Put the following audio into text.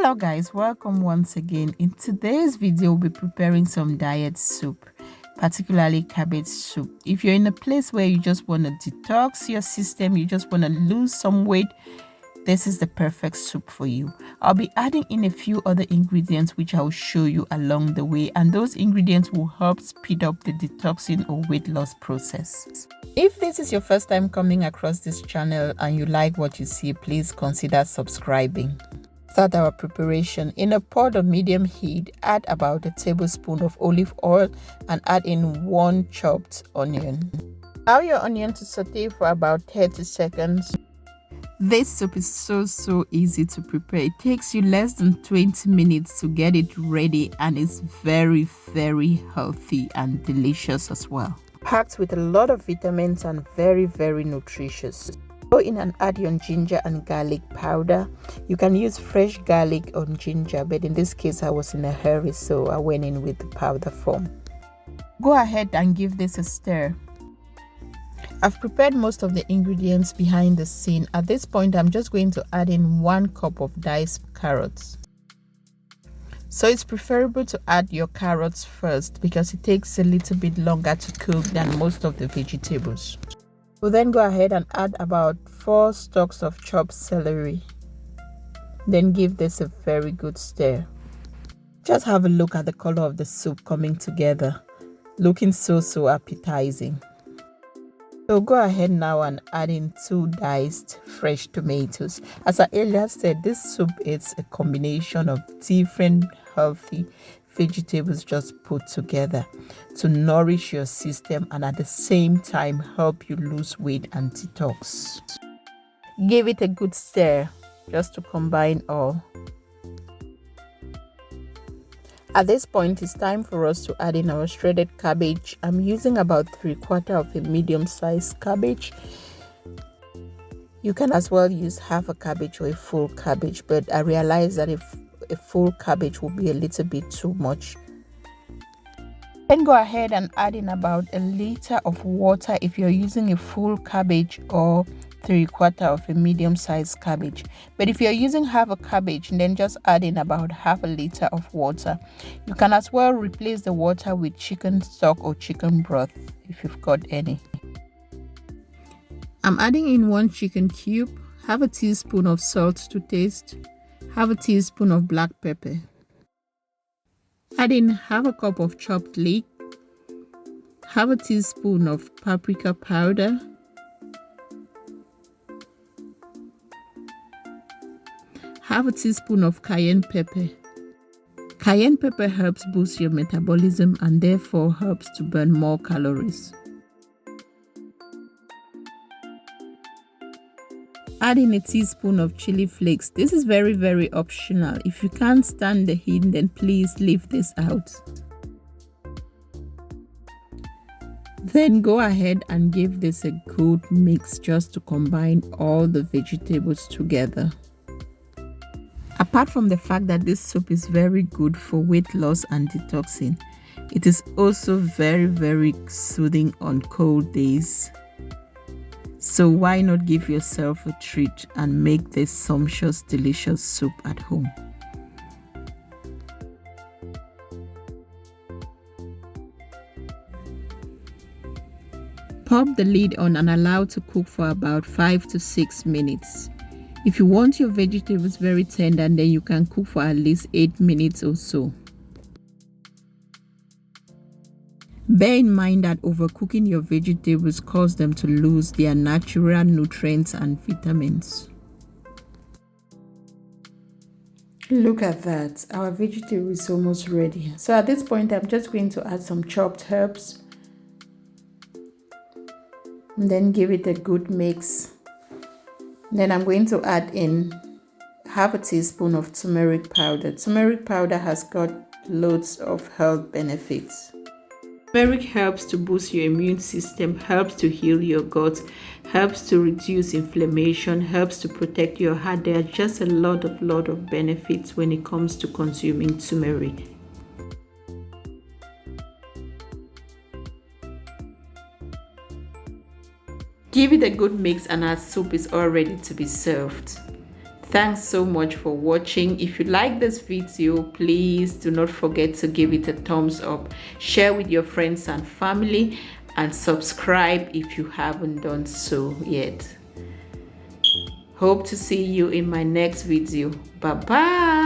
Hello guys, welcome once again. In today's video we'll be preparing some diet soup, particularly cabbage soup. If you're in a place where you just want to detox your system, you just want to lose some weight, this is the perfect soup for you. I'll be adding in a few other ingredients which I'll show you along the way, and those ingredients will help speed up the detoxing or weight loss process. If this is your first time coming across this channel and you like what you see, please consider subscribing. Start our preparation. In a pot of medium heat, add about a tablespoon of olive oil and add in 1 chopped onion. Allow your onion to saute for about 30 seconds. This soup is so easy to prepare. It takes you less than 20 minutes to get it ready, and it's very healthy and delicious as well. Packed with a lot of vitamins and very nutritious. Go in and add your ginger and garlic powder. You can use fresh garlic or ginger, but in this case I was in a hurry, so I went in with the powder form. Go ahead and give this a stir. I've prepared most of the ingredients behind the scene. At this point I'm just going to add in 1 cup of diced carrots. So it's preferable to add your carrots first because it takes a little bit longer to cook than most of the vegetables. We'll then go ahead and add about 4 stalks of chopped celery. Then give this a very good stir. Just have a look at the color of the soup coming together, looking so appetizing. So go ahead now and add in 2 diced fresh tomatoes. As I earlier said, this soup is a combination of different healthy vegetables just put together to nourish your system and at the same time help you lose weight and detox. Give it a good stir just to combine all. At this point, it's time for us to add in our shredded cabbage. I'm using about 3/4 of a medium-sized cabbage. You can as well use half a cabbage or a full cabbage, but I realized that if a full cabbage will be a little bit too much. Then go ahead and add in about 1 liter of water if you're using a full cabbage or 3/4 of a medium-sized cabbage. But if you're using half a cabbage, then just add in about half a liter of water. You can as well replace the water with chicken stock or chicken broth if you've got any. I'm adding in 1 chicken cube, half a teaspoon of salt to taste, half a teaspoon of black pepper. Add in half a cup of chopped leek, half a teaspoon of paprika powder, half a teaspoon of cayenne pepper. Cayenne pepper helps boost your metabolism and therefore helps to burn more calories. Add in a teaspoon of chili flakes. This is very optional. If you can't stand the heat, then please leave this out. Then go ahead and give this a good mix just to combine all the vegetables together. Apart from the fact that this soup is very good for weight loss and detoxing, it is also very soothing on cold days. So why not give yourself a treat and make this sumptuous, delicious soup at home? Pop the lid on and allow to cook for about 5 to 6 minutes. If you want your vegetables very tender, then you can cook for at least 8 minutes or so. Bear in mind that overcooking your vegetables causes them to lose their natural nutrients and vitamins. Look at that, our vegetable is almost ready. So at this point, I'm just going to add some chopped herbs and then give it a good mix. Then I'm going to add in half a teaspoon of turmeric powder. Turmeric powder has got loads of health benefits. Turmeric helps to boost your immune system, helps to heal your gut, helps to reduce inflammation, helps to protect your heart. There are just a lot of benefits when it comes to consuming turmeric. Give it a good mix and our soup is all ready to be served. Thanks so much for watching. If you like this video, please do not forget to give it a thumbs up, share with your friends and family, and subscribe if you haven't done so yet. Hope to see you in my next video. Bye bye.